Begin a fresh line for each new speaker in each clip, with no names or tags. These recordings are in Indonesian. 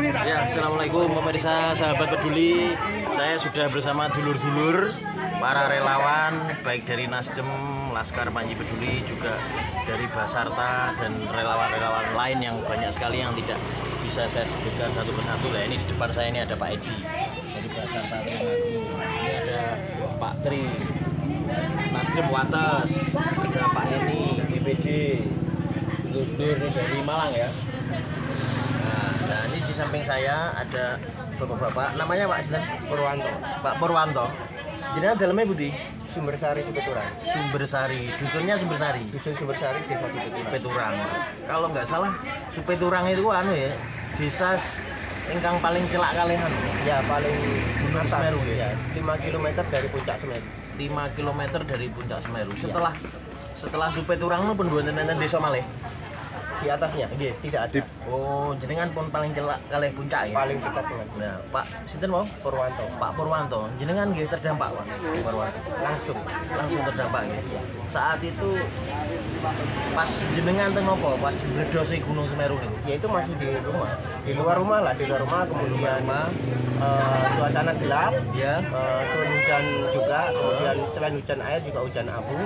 Ya, assalamualaikum pemirsa sahabat peduli. Saya sudah bersama dulur-dulur para relawan baik dari Nasdem, Laskar Panji Peduli, juga dari Basarta dan relawan-relawan lain yang banyak sekali yang tidak bisa saya sebutkan satu persatu. Lah ini di depan saya ini ada Pak Edi dari Basarta. Ini ada Pak Tri Nasdem Wates, ada Pak Eni DPD, dulur dari Malang ya. Nah, ini di samping saya ada bapak-bapak, namanya Pak Sinten?
Purwanto.
Pak Purwanto. Jadi dalamnya Budi?
Sumbersari Supeturang.
Sumbersari, dusunnya Sumbersari.
Dusun Sumbersari, desa
Supeturang. Kalau nggak salah, Supeturang itu anu ya, desa ingkang paling celak kalian.
Ya, paling
Gunung
atas.
Semeru ya.
5 km dari puncak Semeru.
5 km dari puncak Semeru. Setelah Supeturang itu penduan desa Malih.
Di atasnya tidak ada.
Oh, jenengan pun paling celak kalih puncak ya.
Paling dekat dengan
Nah, Pak sinten mau?
Purwanto.
Pak Purwanto. Jenengan nggih terdampak, Pak Purwanto. Langsung terdampak ya. Saat itu pas jenengan teng nopo? Pas meledosi Gunung Semeru niku.
Ya itu masih di rumah. Di luar rumah lah, di luar rumah kemudian suasana gelap,
Ya.
turun hujan juga, kemudian selain hujan air juga hujan abu.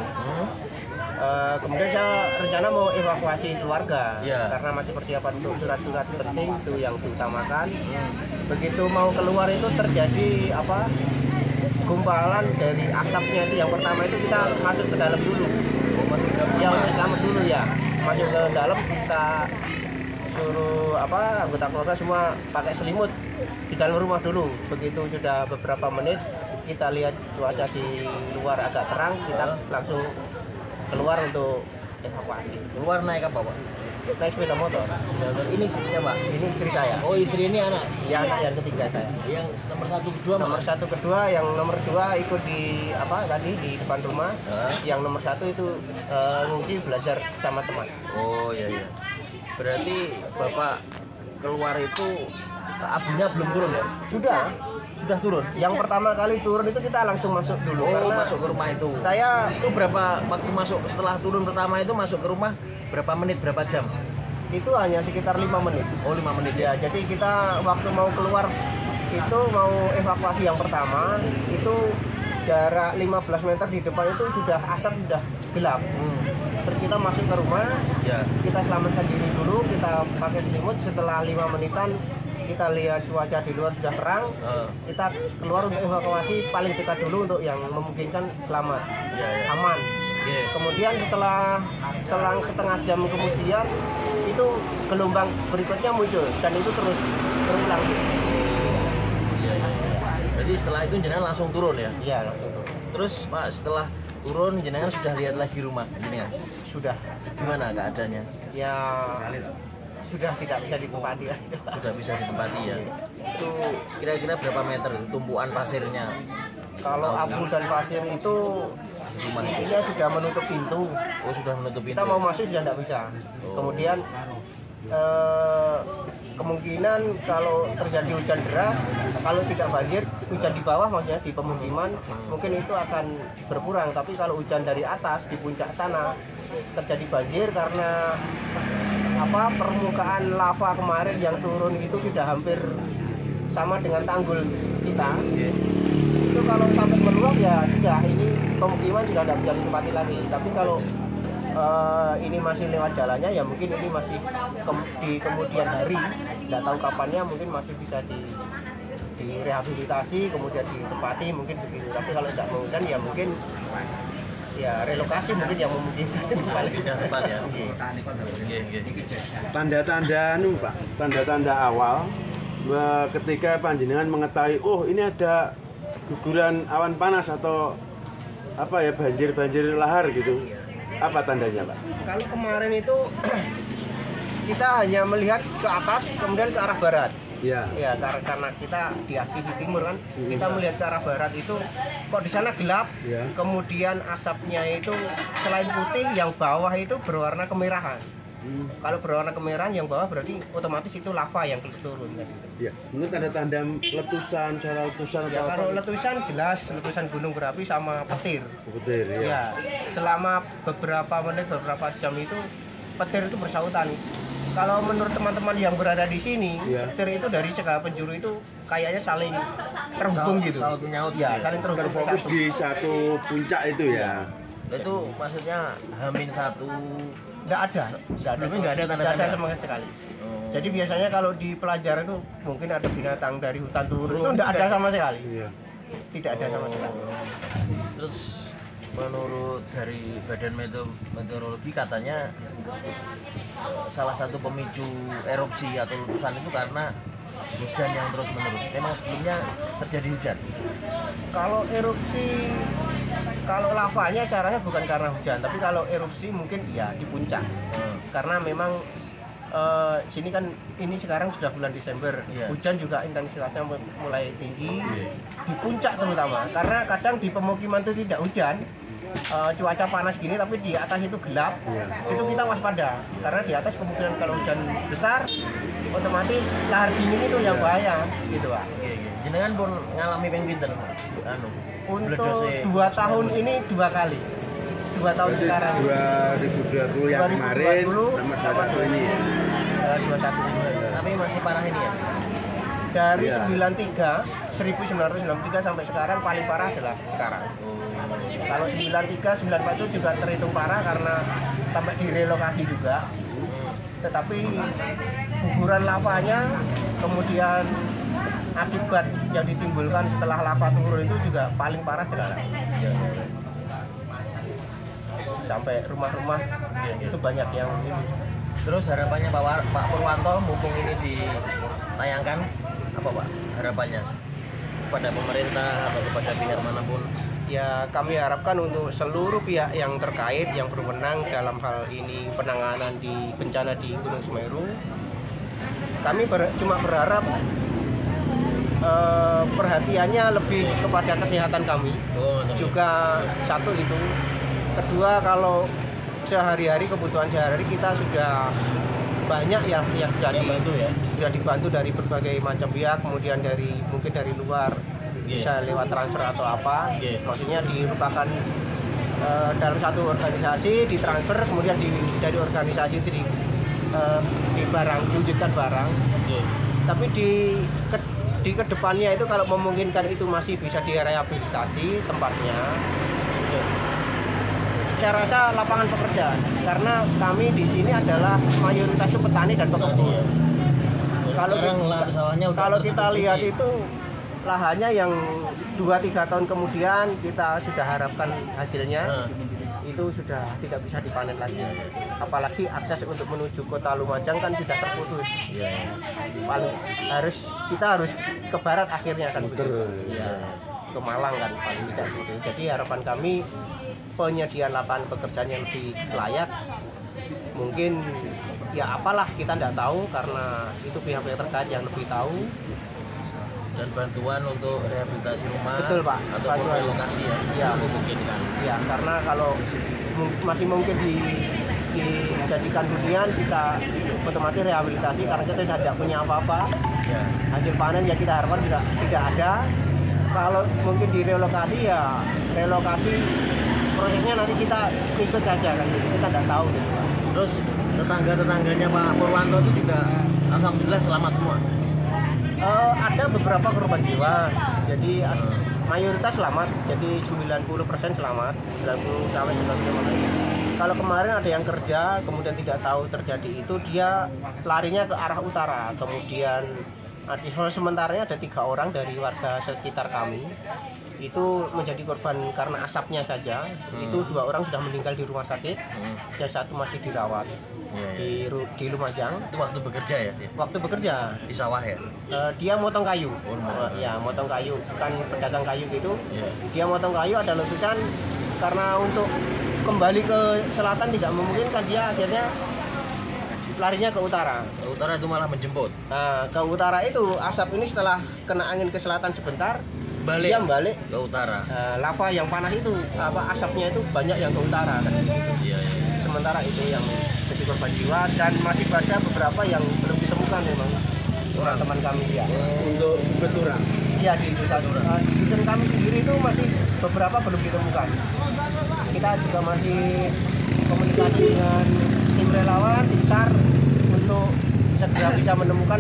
Kemudian saya rencana mau evakuasi keluarga karena masih persiapan untuk surat-surat penting itu yang diutamakan. Begitu mau keluar itu terjadi gumpalan dari asapnya itu. Yang pertama itu kita masuk ke dalam dulu. Yang pertama dulu ya, masuk ke dalam kita suruh anggota keluarga semua pakai selimut di dalam rumah dulu. Begitu sudah beberapa menit kita lihat cuaca di luar agak terang, kita langsung keluar untuk evakuasi.
Keluar naik apa, Pak?
Naik sepeda motor.
Ini siapa?
Ini istri saya.
Oh, istri ini anak.
Ya, anak yang ketiga saya.
Yang nomor 1 kedua
Nomor 1 kedua, yang nomor 2 ikut di tadi di depan rumah. Yang nomor 1 itu ngungsi belajar sama teman.
Oh iya. Berarti Bapak keluar itu abunya belum turun ya? Sudah turun.
Yang pertama kali turun itu kita langsung masuk dulu karena
masuk ke rumah itu.
Saya
itu berapa waktu masuk setelah turun pertama itu masuk ke rumah berapa menit, berapa jam?
Itu hanya sekitar 5 menit.
Oh, 5 menit
ya. Jadi kita waktu mau keluar itu mau evakuasi yang pertama itu jarak 15 meter di depan itu sudah asap sudah gelap. Terus kita masuk ke rumah, kita selamatkan diri dulu, kita pakai selimut. Setelah 5 menitan kita lihat cuaca di luar sudah terang, kita keluar untuk evakuasi paling dekat dulu untuk yang memungkinkan selamat, aman. Kemudian setelah selang setengah jam kemudian itu gelombang berikutnya muncul dan itu terus berulang.
Jadi setelah itu jenengan langsung turun ya?
Iya, langsung turun.
Terus Pak setelah turun jenengan sudah lihat lagi rumah jenengan?
Sudah.
Gimana keadaannya?
Ya sudah tidak bisa ditempati.
Sudah bisa ditempati ya. Itu kira-kira berapa meter tumpuan pasirnya?
Kalau abu dan pasir itu
rumah
intinya sudah menutup pintu.
Oh, sudah menutup pintu.
Kita mau masuk sudah tidak bisa. Kemudian kemungkinan kalau terjadi hujan deras, kalau tidak banjir, hujan di bawah maksudnya di pemukiman, mungkin itu akan berkurang. Tapi kalau hujan dari atas di puncak sana terjadi banjir karena permukaan lava kemarin yang turun itu sudah hampir sama dengan tanggul kita. Itu kalau sampai meluap ya sudah, ini pemukiman sudah tidak bisa ditempati lagi. Tapi kalau ini masih lewat jalannya ya mungkin ini masih di kemudian hari, tidak tahu kapannya, mungkin masih bisa direhabilitasi kemudian ditempati mungkin begitu. Tapi kalau tidak mau hujan ya mungkin relokasi mungkin yang memungkinkan
tempat ya.
Tanda-tanda Pak, tanda-tanda awal ketika panjenengan mengetahui ini ada guguran awan panas atau banjir lahar gitu. Apa tandanya, Pak?
Kalau kemarin itu kita hanya melihat ke atas kemudian ke arah barat. Ya, karena kita di sisi timur kan, kita melihat ke arah barat itu kok di sana gelap. Kemudian asapnya itu selain putih, yang bawah itu berwarna kemerahan. Kalau berwarna kemerahan yang bawah berarti otomatis itu lava yang turun kan.
Ya, mungkin tanda-tanda letusan, cara letusan atau
kalau letusan jelas letusan gunung berapi sama petir.
Petir
ya. Selama beberapa menit, beberapa jam itu petir itu bersautan Kalau menurut teman-teman yang berada di sini, petir itu dari segala penjuru itu kayaknya saling terhubung gitu.
Saling nyaut
ya, saling terhubung.
Terfokus di satu puncak itu ya.
Itu maksudnya H-1
nggak ada.
Nggak ada tanda-tanda
sama sekali. Jadi biasanya kalau di pelajaran itu mungkin ada binatang dari hutan turun, itu nggak ada sama sekali. Tidak ada sama sekali.
Terus menurut dari Badan Meteorologi katanya salah satu pemicu erupsi atau letusan itu karena hujan yang terus menerus. Memang sebelumnya terjadi hujan.
Kalau erupsi, kalau lavanya saya rasa bukan karena hujan, tapi kalau erupsi mungkin ya di puncak. Karena memang sini kan ini sekarang sudah bulan Desember, hujan juga intensitasnya mulai tinggi di puncak terutama. Karena kadang di pemukiman itu tidak hujan, cuaca panas gini tapi di atas itu gelap, itu kita waspada. Karena di atas kemungkinan kalau hujan besar, otomatis lahar dingin itu yang bahaya, gitu Pak.
Jenengan pun ngalami ping pinten?
Untuk 2 tahun ini 2 kali. 2 tahun sekarang.
2020 yang kemarin sama 2021 ini ya.
21.
Tapi masih parah ini ya.
Dari 1993 sampai sekarang paling parah adalah sekarang. Kalau 93, 94 itu juga terhitung parah karena sampai direlokasi juga. Tetapi guguran lavanya, kemudian akibat yang ditimbulkan setelah lava turun itu juga paling parah sekarang. Sampai rumah-rumah itu banyak yang ini.
Terus harapannya Pak Purwanto, mumpung ini ditayangkan, apa Pak harapannya kepada pemerintah atau kepada pihak manapun?
Ya, kami harapkan untuk seluruh pihak yang terkait yang berwenang dalam hal ini penanganan di bencana di Gunung Semeru, kami cuma berharap perhatiannya lebih kepada kesehatan kami. Juga satu itu. Kedua, kalau sehari-hari kebutuhan sehari-hari kita sudah banyak yang sudah dibantu ya. Sudah dibantu dari berbagai macam pihak, kemudian mungkin dari luar bisa lewat transfer atau apa. Maksudnya dirupakan dalam satu organisasi ditransfer, kemudian dari organisasi itu di barang, diwujudkan barang. Tapi di kedepannya itu kalau memungkinkan itu masih bisa direhabilitasi tempatnya. Saya rasa lapangan pekerjaan, karena kami di sini adalah mayoritas itu petani dan pekebun. Kalau kita lihat itu lahannya yang 2-3 tahun kemudian kita sudah harapkan hasilnya itu sudah tidak bisa dipanen lagi. Apalagi akses untuk menuju kota Lumajang kan sudah terputus. Kita harus ke barat akhirnya kan begitu. Ke Malang kan paling tidak gitu. Jadi harapan kami penyediaan lapangan pekerjaan yang lebih layak, mungkin ya apalah kita tidak tahu karena itu pihak-pihak terkait yang lebih tahu.
Dan bantuan untuk rehabilitasi rumah.
Betul Pak,
ataupun relokasi ya memungkinkan. Ya,
karena kalau masih mungkin dijadikan hunian, kita otomatis rehabilitasi karena kita tidak punya apa-apa. Hasil panen ya kita harapkan juga tidak ada. Kalau mungkin direlokasi ya relokasi prosesnya nanti kita ikut saja kan, kita tidak tahu gitu Pak.
Terus tetangga-tetangganya Pak Purwanto itu juga alhamdulillah selamat semua.
Ada beberapa korban jiwa, jadi mayoritas selamat, jadi 90% selamat, 90-95%. Kalau kemarin ada yang kerja, kemudian tidak tahu terjadi itu, dia larinya ke arah utara, kemudian sementaranya ada 3 orang dari warga sekitar kami itu menjadi korban karena asapnya saja. Itu 2 orang sudah meninggal di rumah sakit, dan 1 masih dirawat di Lumajang.
Itu waktu bekerja ya?
Waktu bekerja
di sawah ya?
Dia motong kayu. Ya, motong kayu, kan pedagang kayu gitu. Dia motong kayu, ada letusan, karena untuk kembali ke selatan tidak memungkinkan, dia akhirnya larinya ke utara.
Ke utara itu malah menjemput.
Nah, ke utara itu asap ini setelah kena angin ke selatan sebentar, dia balik
ke utara.
Lava yang panas itu, asapnya itu banyak yang ke utara kan. Sementara itu yang jadi korban jiwa, dan masih ada beberapa yang belum ditemukan memang teman kami ya.
Untuk Beturang.
Ya, di dusun kami sendiri itu masih beberapa belum ditemukan. Kita juga masih komunikasi dengan tim relawan, tim SAR untuk untuk segera bisa menemukan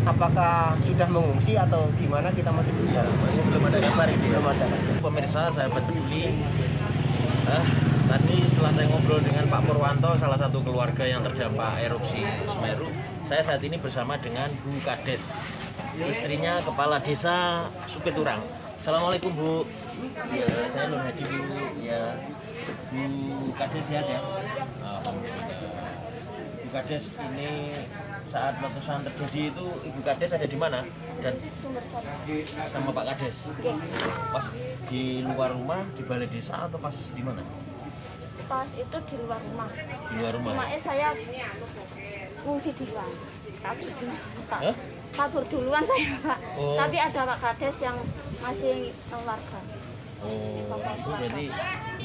apakah sudah mengungsi atau gimana, kita masih
belum ada kabar ini.
belum ada.
Pemirsa sahabat peduli, tadi setelah saya ngobrol dengan Pak Purwanto, salah satu keluarga yang terdampak erupsi Semeru, saya saat ini bersama dengan Bu Kades, istrinya Kepala Desa Supiturang. Assalamualaikum Bu. Ya, saya Nur Hadi Bu. Ya, Bu Kades sehat ya? Alhamdulillah. Bu Kades, ini saat letusan terjadi itu Ibu Kades ada di mana? Dan sama Pak Kades? Pas di luar rumah, di balai desa atau pas di mana?
Pas itu di luar rumah.
Di luar rumah.
Cuma saya ngungsi di luar. Kabur duluan saya, Pak.
Oh.
Tapi ada Pak Kades yang masih warga.
Oh, itu berarti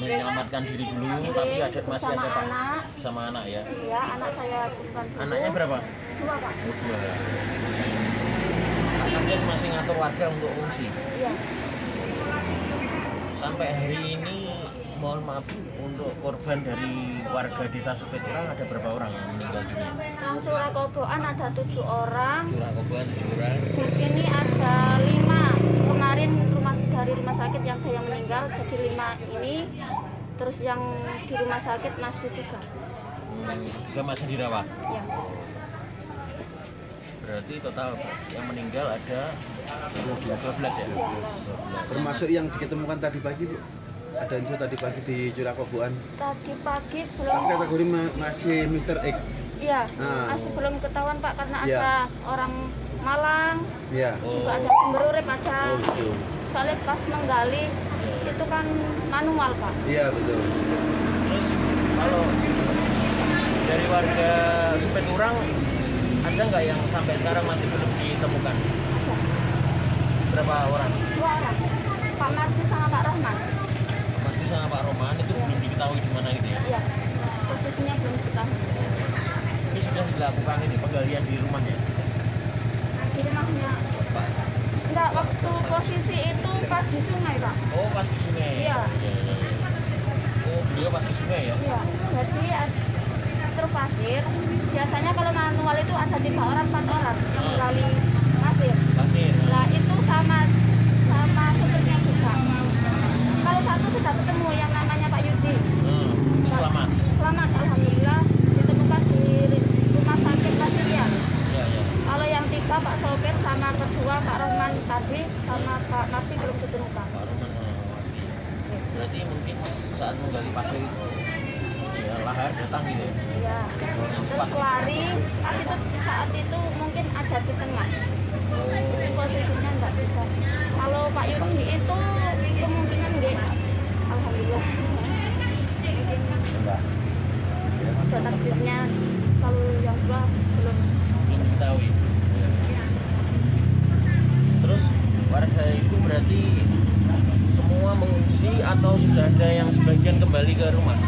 menyelamatkan diri dulu, tapi ada masih ada Pak
anak.
Sama anak ya?
Iya, anak saya bukan dulu.
Anaknya berapa?
2, Pak.
Oh, 2. Pak Kades masih ngatur warga untuk ngungsi.
Iya.
Sampai hari ini, mohon maaf untuk korban dari warga desa Supiturang ada berapa orang yang meninggal dunia?
Yang Curah Koboan ada 7 orang.
Curah Koboan 7 orang.
Di sini ada 5. Kemarin dari rumah sakit yang ada yang meninggal, jadi 5 ini. Terus yang di rumah sakit masih 3.
Juga masih dirawat.
Ya.
Berarti total yang meninggal ada 12 ya? 12.
Termasuk yang ditemukan tadi pagi, Bu. Ada info tadi pagi di Curah Koboan.
Tadi pagi
Tapi
belum.
kategori masih Mr. X.
Iya,
Ah.
masih belum ketahuan Pak, karena
Iya.
ada orang Malang,
Iya.
juga ada sumber urip aja.
Oh, betul.
Soalnya pas menggali itu kan manual Pak.
Iya, betul.
Terus kalau dari warga Supiturang ada nggak yang sampai sekarang masih belum ditemukan?
Ada
Berapa orang?
2 orang, Pak Marti sama Pak Rahman.
Masih sama Pak Roman itu belum diketahui di mana gitu ya?
Iya, posisinya belum diketahui.
Ini sudah dilakukan ini penggalian di rumahnya?
Di rumahnya,
Pak.
enggak, waktu posisi itu pas di sungai Pak.
Oh, pas di sungai.
Iya.
Oh, beliau pas di sungai ya?
Iya, jadi truk pasir. Biasanya kalau manual itu ada 3 orang, 4 orang yang menggali pasir.
Pasir.
Nah itu sama supirnya juga. Kalau satu sudah ketemu yang namanya Pak Yudi.
Itu selamat.
Selamat, alhamdulillah ditemukan di rumah sakit Pasirian.
Iya, iya.
Kalau yang 3 Pak sopir sama kedua Pak Rahman tadi sama Pak Marti belum ditemukan.
Pak Roman berarti mungkin saat menggali pasir itu ya lahar datang gitu ya?
Iya. Terus lari, pas itu saat itu mungkin ada di tengah. Posisinya nggak bisa. Kalau Pak Yudi itu kemungkinan nggak. Alhamdulillah. Mungkin sudah takdirnya. Kalau yang 2 belum.
Belum diketahui. Terus warga itu berarti semua mengungsi atau sudah ada yang sebagian kembali ke rumah?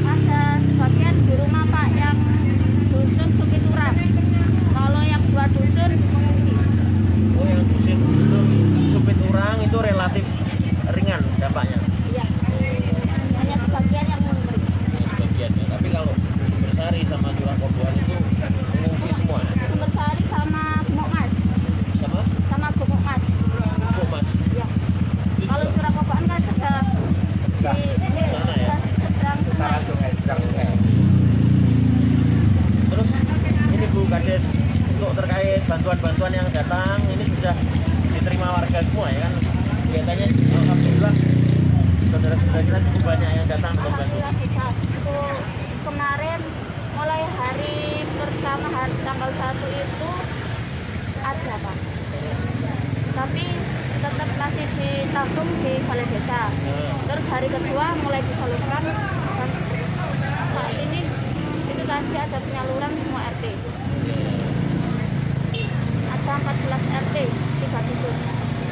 Ada sebagian di rumah Pak yang dusun Supiturang. Kalau yang 2 dusun mengungsi.
Oh, yang dusun Supiturang itu relatif ringan dampaknya?
Iya. Hanya sebagian yang mengungsi.
Ya, sebagian ya. Tapi kalau Bersari sama Curah Koboan itu mengungsi semua ya?
Sumber Sari sama Gumuk Mas.
Sama
Gumuk Mas.
Gumuk Mas.
Iya. Kalau Curah Koboan kan sudah di
sana ya?
sedang sungai.
Terus ini Bu Kades, untuk terkait bantuan-bantuan yang datang ini sudah diterima warga semua ya kan? Kelihatannya alhamdulillah saudara-saudara kita cukup banyak yang datang membantu.
Alhamdulillah sudah. Itu kemarin mulai hari pertama tanggal 1 itu ada Pak. Tapi tetap masih ditampung di balai desa. Terus hari kedua mulai disalurkan dan saat ini itu tadi ada penyaluran semua RT. Ada 14 RT 3 dusun.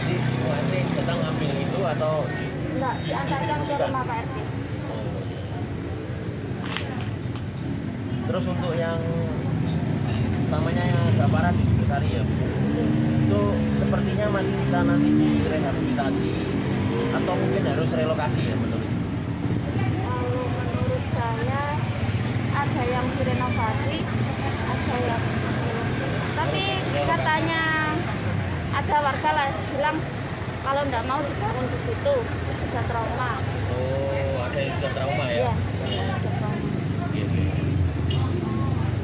Jadi semua ini datang ngambil itu atau
Enggak, diantarkan ke rumah Pak RT.
Terus untuk yang utamanya yang agak parah di Sumbersari ya Bu, itu sepertinya masih bisa nanti direhabilitasi atau mungkin harus relokasi ya menurut?
Kalau menurut saya ada yang direnovasi, ada ya. Tapi katanya ada warga lah bilang kalau nggak mau dibangun di situ sudah trauma.
Oh, ada yang sudah trauma ya?
Iya.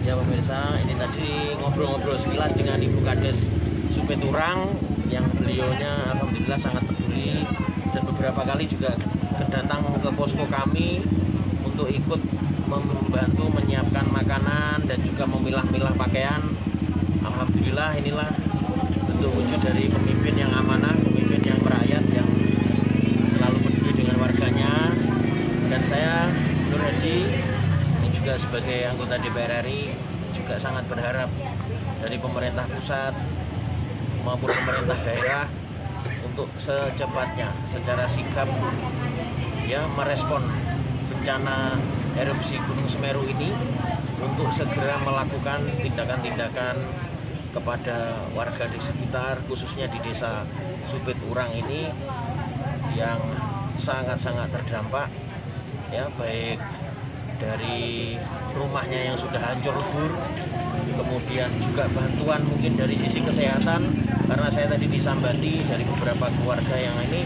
Ya pemirsa, ini tadi ngobrol-ngobrol sekilas dengan Ibu Kades Supeturang yang beliaunya alhamdulillah sangat peduli dan beberapa kali juga datang ke posko kami untuk ikut membantu menyiapkan makanan dan juga memilah-milah pakaian. Alhamdulillah inilah bentuk wujud dari pemimpin yang amanah, pemimpin yang merakyat, yang selalu peduli dengan warganya. Dan saya Nur Hadi ini juga sebagai anggota DPR RI juga sangat berharap dari pemerintah pusat maupun pemerintah daerah untuk secepatnya secara sigap ya merespon bencana erupsi Gunung Semeru ini untuk segera melakukan tindakan-tindakan kepada warga di sekitar, khususnya di desa Supeturang ini yang sangat-sangat terdampak ya, baik dari rumahnya yang sudah hancur lebur, kemudian juga bantuan mungkin dari sisi kesehatan, karena saya tadi disambati dari beberapa keluarga yang ini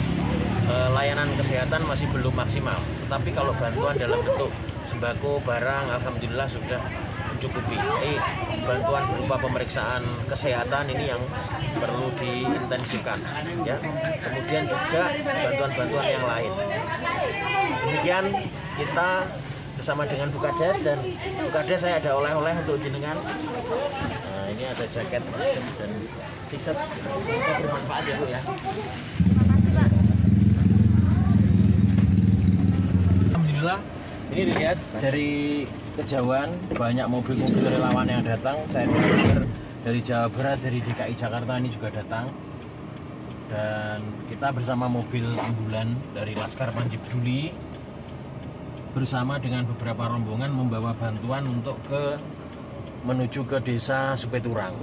layanan kesehatan masih belum maksimal. Tetapi kalau bantuan dalam bentuk sembako, barang, alhamdulillah sudah mencukupi. Jadi bantuan berupa pemeriksaan kesehatan ini yang perlu diintensifkan, ya. Kemudian juga bantuan-bantuan yang lain. Demikian kita bersama dengan Bu Kades, dan Bu Kades saya ada oleh-oleh untuk jenengan. Nah, ini ada jaket dan t-shirt. Semoga bermanfaat ya Bu ya.
Makasih Pak.
Alhamdulillah, ini dilihat dari kejauhan banyak mobil-mobil relawan yang datang. Saya dengar dari Jawa Barat, dari DKI Jakarta ini juga datang. Dan kita bersama mobil ambulan dari Laskar Panji Peduli bersama dengan beberapa rombongan membawa bantuan untuk menuju ke desa Supeturang.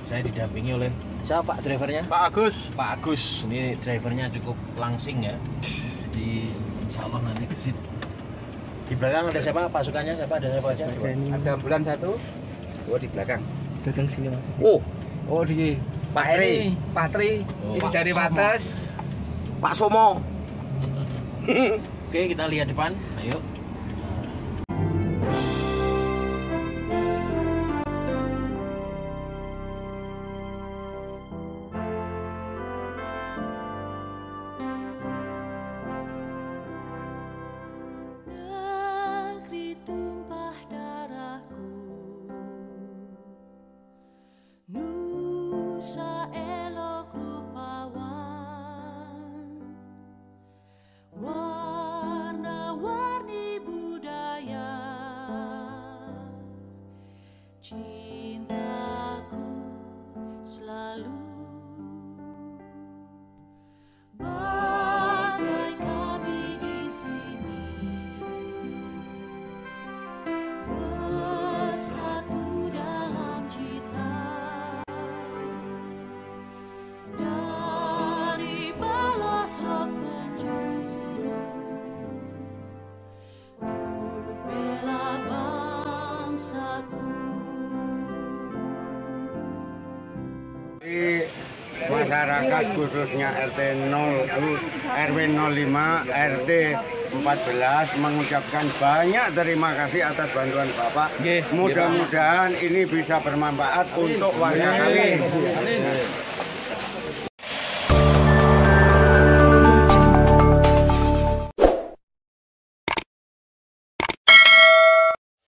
Saya didampingi oleh siapa Pak drivernya?
Pak Agus.
Pak Agus, ini drivernya cukup langsing ya. Jadi insya Allah nanti gesit. Di belakang ada siapa? Pasukannya siapa? Ada siapa aja?
Ada ambulan satu. Oh di belakang.
Belakang sini Mas.
Oh di Pak Eri, Pak Tri,
Oh,
ini
Pak
dari
Somo.
Wates.
Pak Somo.
Oke, kita lihat depan. Ayo.
Negeri tumpah darahku, Nusa elok rupawan, warna-warni budaya, cintaku selalu bagai kami di sini. Bersatu dalam cita, dari pelosok penjuru, ku bela bangsaku.
Masyarakat khususnya RT 0, RW 05, RT 14 mengucapkan banyak terima kasih atas bantuan Bapak. Mudah-mudahan ini bisa bermanfaat untuk warga kami.